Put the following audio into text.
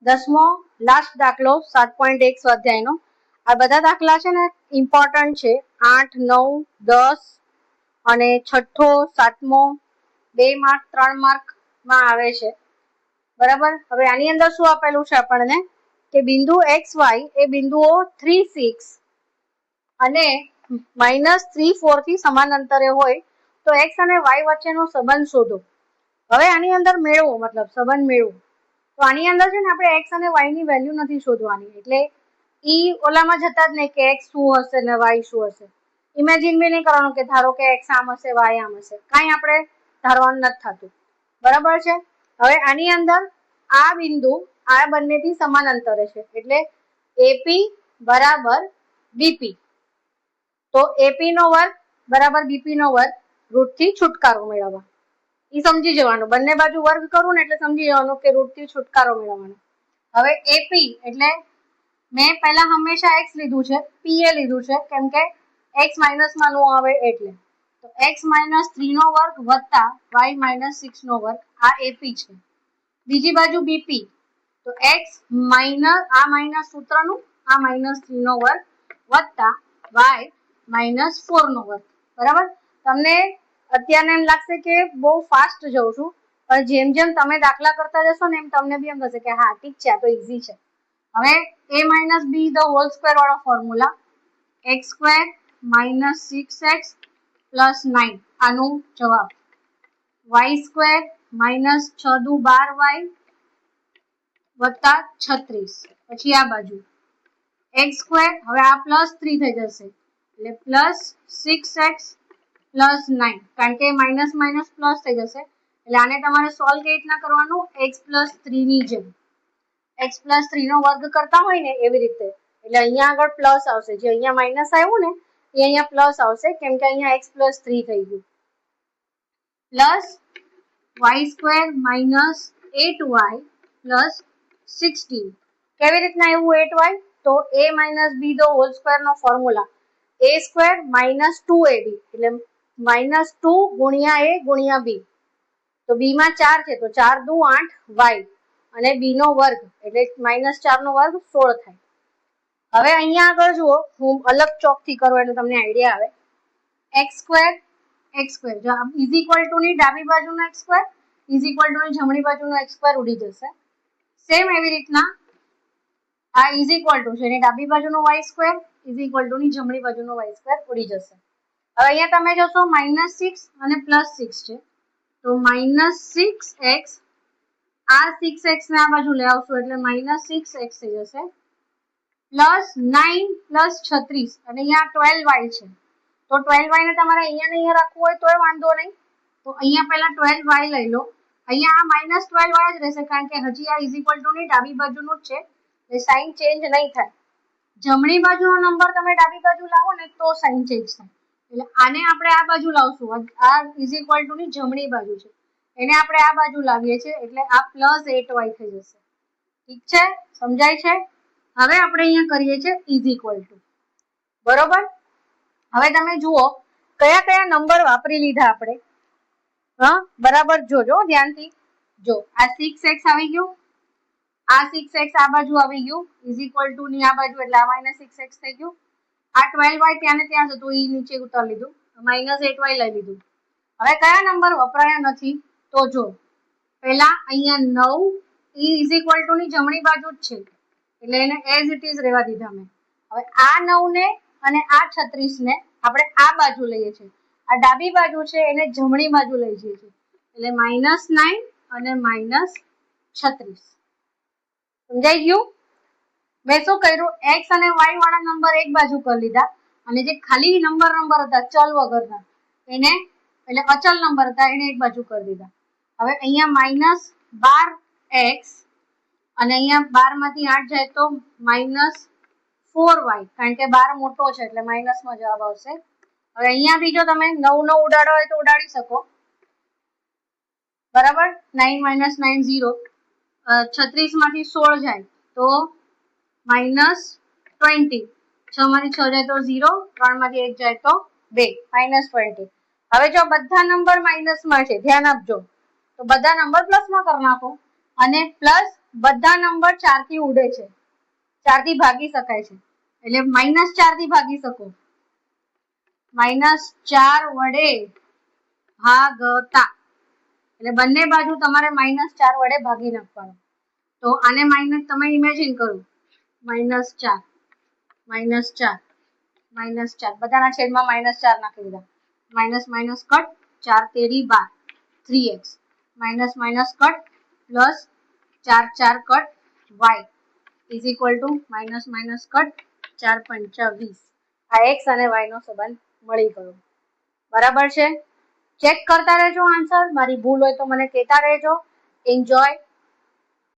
10મો last દાખલો 7.1 સ્વાધ્યાયનો. આ બધા દાખલા છે ને ઇમ્પોર્ટન્ટ છે. 8, 9, 10 અને છઠ્ઠો, 7મો 2 માર્ક 3 માર્ક માં આવે છે. બરાબર. હવે આની અંદર શું આપેલું છે આપણને કે બિંદુ XY એ બિંદુઓ 3, 6 અને -3, 4 થી સમાન અંતરે હોય તો x અને y વચ્ચેનો સંબંધ શોધો. હવે આની અંદર મેળવો, મતલબ સંબંધ મેળવો. તો આની અંદર છે ને આપણે x અને y ની વેલ્યુ નથી શોધવાની, એટલે ઓલામાં જતા જ નહીં કે x શું હશે ને y શું હશે. ઇમેજિન બી નહીં કરવાનું કે ધારો કે x આમ હશે y આમ હશે, કાંઈ આપણે ધારવાનું નથી થતું. બરાબર છે. હવે આની અંદર આ બિંદુ આ બંનેથી સમાન અંતરે છે, એટલે AP બરાબર BP. તો AP નો વર્ગ બરાબર BP નો વર્ગ, રૂટ થી છુટકારો મેળવવા. એ સમજી જવાનું, બંને બાજુ વર્ગ કરું ને એટલે સમજી જવાનું કે રૂટ થી છુટકારો મેળવવાનો. હવે AP એટલે મેં પહેલા હંમેશા x લીધું છે, PA લીધું છે, કેમ કે x માઇનસમાં નો આવે એટલે. તો x -3 નો વર્ગ વત્તા y -6 નો વર્ગ, આ AP છે. બીજી બાજુ BP, તો x આ માઇનસ સૂત્રનું, આ -3 નો વર્ગ વત્તા y -4 નો વર્ગ. બરાબર. તમને અત્યારને એમ લાગશે કે બહુ ફાસ્ટ જઉં છું, પણ જેમ જેમ તમે દાખલા કરતા જશો ને એમ તમને બી એમ થશે કે હા ઠીક છે, આ તો ઈઝી છે. હવે a - b the whole square વાળો ફોર્મ્યુલા, x² - 6x + 9 આનું જવાબ, y² - 6 દુ 12y વત્તા 36. પછી આ બાજુ x², હવે આ +3 થઈ જશે એટલે +6x + 9, કારણ કે માઇનસ માઇનસ પ્લસ થઈ જશે એટલે આને તમારે સોલ્વ કેવી રીતના કરવાનું, x + 3 ની જેમ. x + 3 નો વર્ગ કરતા હોય ને એવી રીતે, એટલે અહીંયા આગળ પ્લસ આવશે, જે અહીંયા માઇનસ આવ્યું ને એ અહીંયા પ્લસ આવશે, કેમ કે અહીંયા x + 3 થઈ ગયું. y² - 8y + 16. કેવી રીતના એવું 8y? તો a - b the whole square નો ફોર્મ્યુલા, a² - 2ab એટલે -2 ગુણ્યા a ગુણ્યા b. તો b માં 4 છે તો 4 દુ 8y અને b નો વર્ગ એટલે -4 નો વર્ગ 16 થાય. હવે અહીંયા આગળ જુઓ, હું અલગ ચોકથી કરું એટલે તમને આઈડિયા આવે. x² ની ડાબી બાજુનો x² ની જમણી બાજુનો x² ઉડી જશે. સેમ એવી રીતના આ છે એની ડાબી બાજુનો y² ની જમણી બાજુનો y² ઉડી જશે. હવે અહીંયા તમે જોશો -6 અને +6 છે, તો -6x, આ 6x ને આ બાજુ લઈ આવશો એટલે -6x થઈ જશે, +9 + 36 અને અહીંયા 12y છે, તો 12y ને તમારે અહીંયા ને અહીંયા રાખવું હોય તોય વાંધો નહીં. તો અહીંયા પહેલા 12y લઈ લો, અહીંયા આ -12y જ રહેશે, કારણ કે હજી આ ની ડાબી બાજુનું જ છે, એટલે સાઇન ચેન્જ નહીં થાય. જમણી બાજુનો નંબર તમે ડાબી બાજુ લાવો ને તો સાઇન ચેન્જ થાય, એટલે આને આપણે આ બાજુ લાવશું, આ ની જમણી બાજુ છે, એને આપણે આ બાજુ લાવીએ છીએ એટલે આ +8y થઈ જશે. ઠીક છે, સમજાય છે? હવે આપણે અહીંયા કરીએ છીએ બરોબર. હવે તમે જુઓ કયા કયા નંબર વાપરી લીધા આપણે. હા, બરાબર જોજો ધ્યાનથી. જો આ 6x આવી ગયું, આ 6x આ બાજુ આવી ગયું, ની આ બાજુ એટલે આ -6x થઈ ગયું. આ 12y ત્યાં ને ત્યાં જતું, એ નીચે ઉતારી લીધું, -8y લઈ લીધું. હવે કયા નંબર વપરાયા નથી? તો જો પહેલા અહીંયા 9 ની જમણી બાજુ જ છે એટલે એને એઝ ઇટ ઇઝ રહેવા દીધા મેં. હવે આ 9 ને અને આ 36 ને આપણે આ બાજુ લઈએ છીએ, આ ડાબી બાજુ છે એને જમણી બાજુ લઈ જઈએ છીએ એટલે -9 અને -36. સમજાઈ ગયું? મેં શું કર્યું, x અને y વાળા નંબર એક બાજુ કરી લીધા અને જે ખાલી નંબર હતા ચલ વગરના એને, એટલે અચલ નંબર હતા એને એક બાજુ કરી દીધા. હવે અહીંયા -12x અને અહીંયા 12 માંથી 8 જાય તો -4y, કારણ કે 12 મોટો છે એટલે માઇનસમાં જવાબ આવશે. હવે અહીંયા બી જો તમે 9 ઉડાડો હોય તો ઉડાડી શકો, બરાબર. 9 - 9 0, 36 માંથી 16 જાય તો -20, 6 માંથી 6 જાય તો 0, 3 માંથી 1 જાય તો 2, -20. હવે જો બધા નંબર માઇનસમાં છે, ધ્યાન આપજો, તો બધા નંબર પ્લસમાં કરી નાખો અને પ્લસ બધા નંબર 4 થી ઉડે છે, 4 થી ભાગી શકાય છે, એટલે -4 થી ભાગી શકો. -4 વડે ભાગતા, એટલે બંને બાજુ તમારે -4 વડે ભાગી નાખવાનું. તો આને માઇનસ તમે ઇમેજિન કરો, -4 -4 બધાના છેદમાં -4 નાખી દીધા. માઇનસ માઇનસ કટ, 4 તેરી 12, 3x minus cut plus 4 4 cut y is equal to minus cut 4 પંચા 20. આ x અને y નો સંબંધ મળી ગયો. બરાબર છે? ચેક કરતા રહેજો આન્સર. મારી ભૂલ હોય તો મને કહેતા રહેજો. એન્જોય.